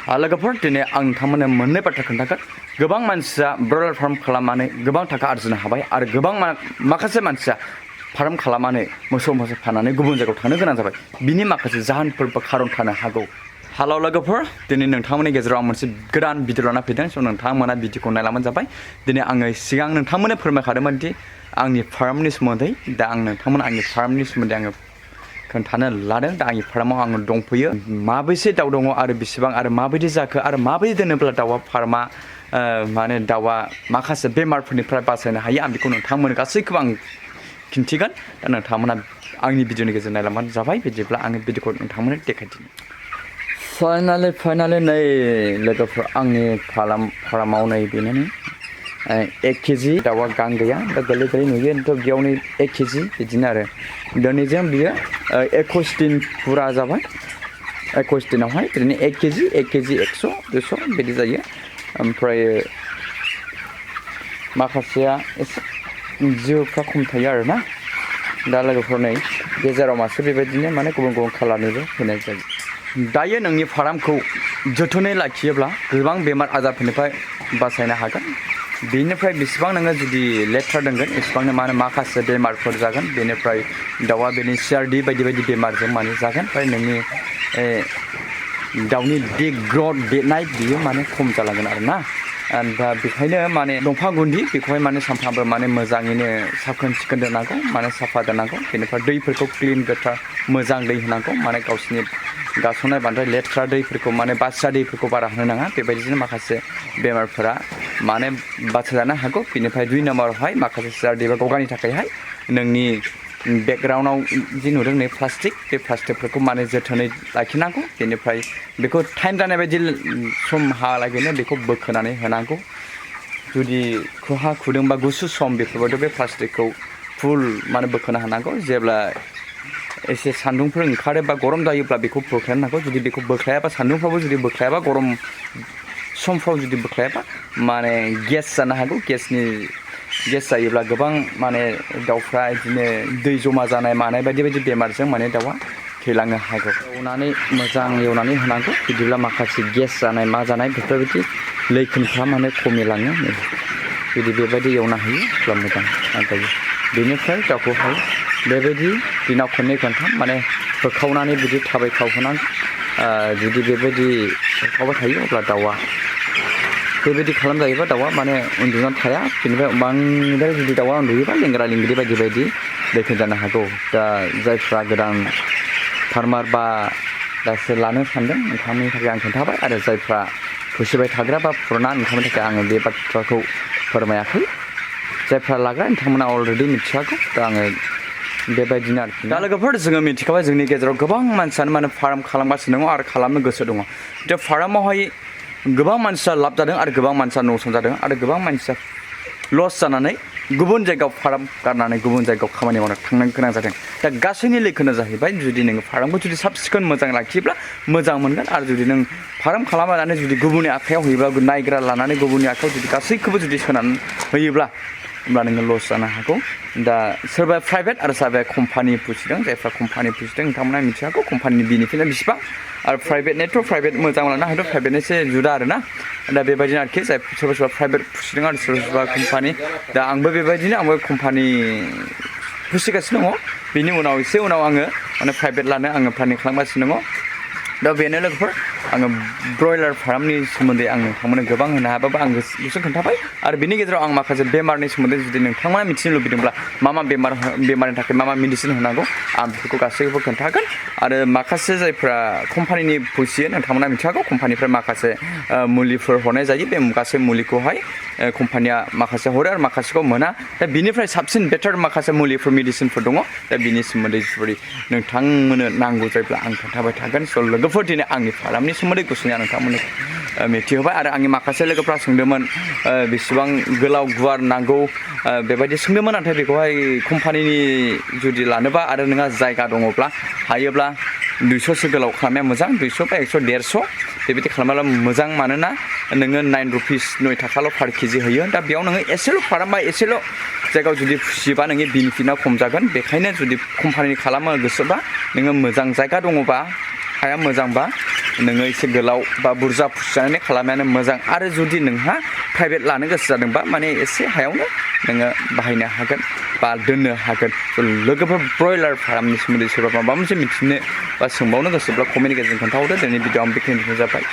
लोगोफोर दिनै आं नोंथांमोननो मोननै बाथ्रा खोन्थागोन गोबां मानसिया ब्रयलार फार्म खालामनानै गोबां थाखा आरजिनो हाबाय आरो गोबां माखासे मानसिया फार्म खालामनानै मोसौ फाननानै गुबुन जायगायाव थांनो गोनां जाबाय बिनि माखासे जाहोनफोरबो खारन थानो हागौ। हेल' लोगोफोर दिनै नोंथांमोननि गेजेराव आं मोनसे गोदान भिडिअ लाना फैदों स' नोंथांमोना भिडिअखौ नायलांबानो जाबाय। दिनै आङो सिगां नोंथांमोननो फोरमायखादोंमोन दि आंनि फार्मनि सोमोन्दै दा आं नोंथांमोन आंनि फार्मनि सोमोन्दै आङो खोन्थानो लादों। दा आंनि फार्माव आङो दंफैयो माबैसे दाउ दङ आरो बेसेबां आरो माबायदि जाखो आरो माबायदि दोनोब्ला दाउआ फार्मा माने दाउआ माखासे बेमारफोरनिफ्राय बासायनो हायो आं बेखौ नोंथांमोन गासैखौबो आं खिन्थिगोन। दा नोंथांमोना आंनि भिडिअनि गेजेरजों नायलांबानो जाबाय। बिदिब्ला आङो भिडिअखौ नोंथांमोननो देखायदिनि। फाइनालि नै लोगोफोर आंनि फार्माव नै बेनो 1 केजि दाउआ गां गैया दा गोरलै नुयो थ' बेयावनो 1 केजि बिदिनो आरो दिनैजों बियो 21 दिन फुरा जाबाय। 21 दिनावहाय बिदिनो 1 केजि 100 200 बिदि जायो। ओमफ्राय माखासेया एसे जिउफ्रा खम थायो आरोना। दा लोगोफोर नै गेजेराव मासे बेबायदिनो माने गुबुन गुबुन कालारनिबो होनाय जायो। दायो नोंनि फार्मखौ जोथोनै लाखियोब्ला गोबां बेमार आजारफोरनिफ्राय बासायनो हागोन। बेनिफ्राय बेसेबां नोङो जुदि लेथ्रा दोनगोन एसेबांनो माने माखासे बेमारफोर जागोन। बेनिफ्राय दाउआ बेनि CRD बायदि बेमारजों माने जागोन। ओमफ्राय नोंनि दाउनि बे ग्रथ देरनाय बियो माने खम जालांगोन आरोना। दा बेखायनो माने दंफां गुन्दि बेखौहाय माने सानफ्रामबो माने मोजाङैनो साखोन सिखोन दोननांगौ माने साफा दोननांगौ। बेनिफ्राय दैफोरखौ क्लिन गोथार मोजां दै होनांगौ माने गावसिनि गासोनाय बांद्राय लेथ्रा दैफोरखौ माने बासिया दैफोरखौ बारा होनो नाङा। बेबायदिनो माखासे बेमारफोरा माने बासायजानो हागौ। बेनिफ्राय 2 नाम्बारावहाय माखासे CRD बा गगानि थाखायहाय नोंनि बेकग्राउन्डआव जि नुदों नै प्लास्टिक बे प्लास्टिकफोरखौ माने जोथोनै लाखिनांगौ। बेनिफ्राय बेखौ टाइम जानाय बायदि समहालागैनो बेखौ बोखोनानै होनांगौ। जुदि खुहा खुदोंबा गुसु सम बेफोरबायदि बे प्लास्टिकखौ फुल माने बोखोना होनांगौ। जेब्ला एसे सान्दुंफोर ओंखारो बा गरम जायोब्ला बेखौ बोख्लायनो नांगौ। जुदि बेखौ बोख्लायाबा सान्दुंफ्रावबो जुदि बोख्लायाबा गरम समफ्राव जुदि बोख्लायाबा माने गेस जानो हागौ। गेस जायोब्ला गोबां माने दाउफ्रा बिदिनो दै जमा जानाय मानाय बायदि बेमारजों माने दाउआ थैलांनो हागौ। मोजां एवनानै होनांगौ। बिदिब्ला माखासे गेस जानाय मा जानाय बेफोरबायदि लैखोनफ्रा माने खमिलाङो। जुदि बेबायदि एवनो हायो अब्ला मोजां जायो। बेनिफ्राय दाउखौहाय बेबायदि दिनाव खननै खनथाम माने होखावनानै बिदि थाबायखावहोनांगौ। जुदि बेबायदि होखावबाय थायो अब्ला दाउआ बेबायदि खालामजायोबा दाउआ माने उन्दुनानै थाया। बेनिफ्राय बांद्राय जुदि दाउआ उन्दुयोबा लेंग्रा लेंग्रि बायदि लैखोन जानो हागौ। दा जायफ्रा गोदान फार्मार बा दासो लानो सानदों नोंथांमोननि थाखाय आं खोन्थाबाय। आरो जायफ्रा फिसिबाय थाग्रा बा पुरना नोंथांमोननि थाखाय आङो बे बाथ्राखौ फोरमायाखै। जायफ्रा लाग्रा नोंथांमोना अलरेडि मिथिखागौ। दा आङो बेबायदिनो आरोखि। दा लोगोफोर जोङो मिथिखाबाय जोंनि गेजेराव गोबां मानसियानो माने फार्म खालामगासिनो दङ आरो खालामनो गोसो दङ। दा फार्मावहाय गोबां मानसिया लाब जादों आरो गोबां मानसिया नकसान जादों आरो गोबां मानसिया लस जानानै गुबुन जायगायाव फार्म गारनानै गुबुन जायगायाव खामानि मावनो थांनो गोनां जादों। दा गासैनि लैखोना जाहैबाय जुदि नोङो फार्मखौ जुदि साब सिखोन मोजां लाखियोब्ला मोजां मोनगोन। आरो जुदि नों फार्म खालामनानै जुदि गुबुननि आखाइयाव होयोब्ला नायग्रा लानानै गुबुननि आखाइयाव जुदि गासैखौबो जुदि सोनानै होयोब्ला होमब्ला नोङो लस जानो हागौ। दा सोरबा प्राइभेट आरो सोरबाया कम्पानि पुसिदों। जायफ्रा कम्पानि पुसिदों नोंथांमोना मिथिखागौ कम्पानिनि बेनिफिटआ बेसेबां। आरो प्राइभेटनिथ' प्राइभेट मोजां लानो हागौ। प्राइभेटनि एसे जुदा आरोना। दा बेबायदिनो आरोखि जाय सोरबा प्राइभेट पुसिदों आरो सोरबा कम्पानि। दा आंबो बेबायदिनो आंबो कम्पानि पुसिगासिनो दङ। बेनि उनाव एसे उनाव आङो माने प्राइभेट लानो आङो प्लानिं खालामगासिनो दङ। दा बेनो लोगोफोर आङो ब्रयलार फार्मनि सोमोन्दै आं नोंथांमोननो गोबां होनो हायाबाबो आं गुसुं खोन्थाबाय। आरो बेनि गेजेराव आं माखासे बेमारनि सोमोन्दै जुदि नोंथांमोना मिथिनो लुबैदोंब्ला मा बेमारनि थाखाय मा मेडिसिन होनांगौ आं बेफोरखौ गासैखौबो खोन्थागोन। आरो माखासे जायफ्रा कम्पानिनि पुसियो नोंथांमोना मिथिखागौ कम्पानिफ्राय माखासे मुलिफोर हरनाय जायो। बे गासै मुलिखौहाय कम्पानिया माखासे हरो आरो माखासेखौ मोना। दा बिनिफ्राय साबसिन बेटार माखासे मुलिफोर मेडिसिनफोर दङ। दा बिनि सोमोन्दै जुदि नोंथांमोननो नांगौ जायोब्ला आं खोन्थाबाय थागोन। स' लोगोफोर दिनै आंनि फार्मनि सोमोन्दै गुसुङै आं नोंथांमोननो मिथिहोबाय। आरो आंनि माखासे लोगोफ्रा सोंदोंमोन बेसेबां गोलाव गुवार नांगौ बेबायदि सोंदोंमोन। नाथाय बेखौहाय कम्पानिनि जुदि लानोबा आरो नोंहा जायगा दङब्ला हायोब्ला 200सो गोलाव खालामनाया मोजां। 200 बा 100 150 बेबायदि खालामब्ला मोजां। मानोना नोङो 9 रुपिस 9 थाखाल' पार केजि होयो। दा बेयाव नोङो एसेल' फार्म बा एसेल' जायगायाव जुदि फिसियोबा नोंनि बेनिफिटआ खम जागोन। बेखायनो जुदि कम्पानि खालामनो गोसोबा नोङो मोजां जायगा दङबा हाया मोजांबा नोङो एसे गोलाव बा बुरजा फुसिनानै खालामनायानो मोजां आरो जुदि नोंहा प्राइभेट लानो गोसो जादोंबा माने एसे हायावनो नोङो बाहायनो हागोन बा दोननो हागोन लोगोफोर ब्रयलार फार्मनि सोमोन्दै सोरबा माबा मोनसे मिथिनो बा सोंबावनो गोसोब्ला कमेन्टनि गेजेरजों खोन्थाहरदो दिनै भिडिअ आं बेखिनियावनो जाबाय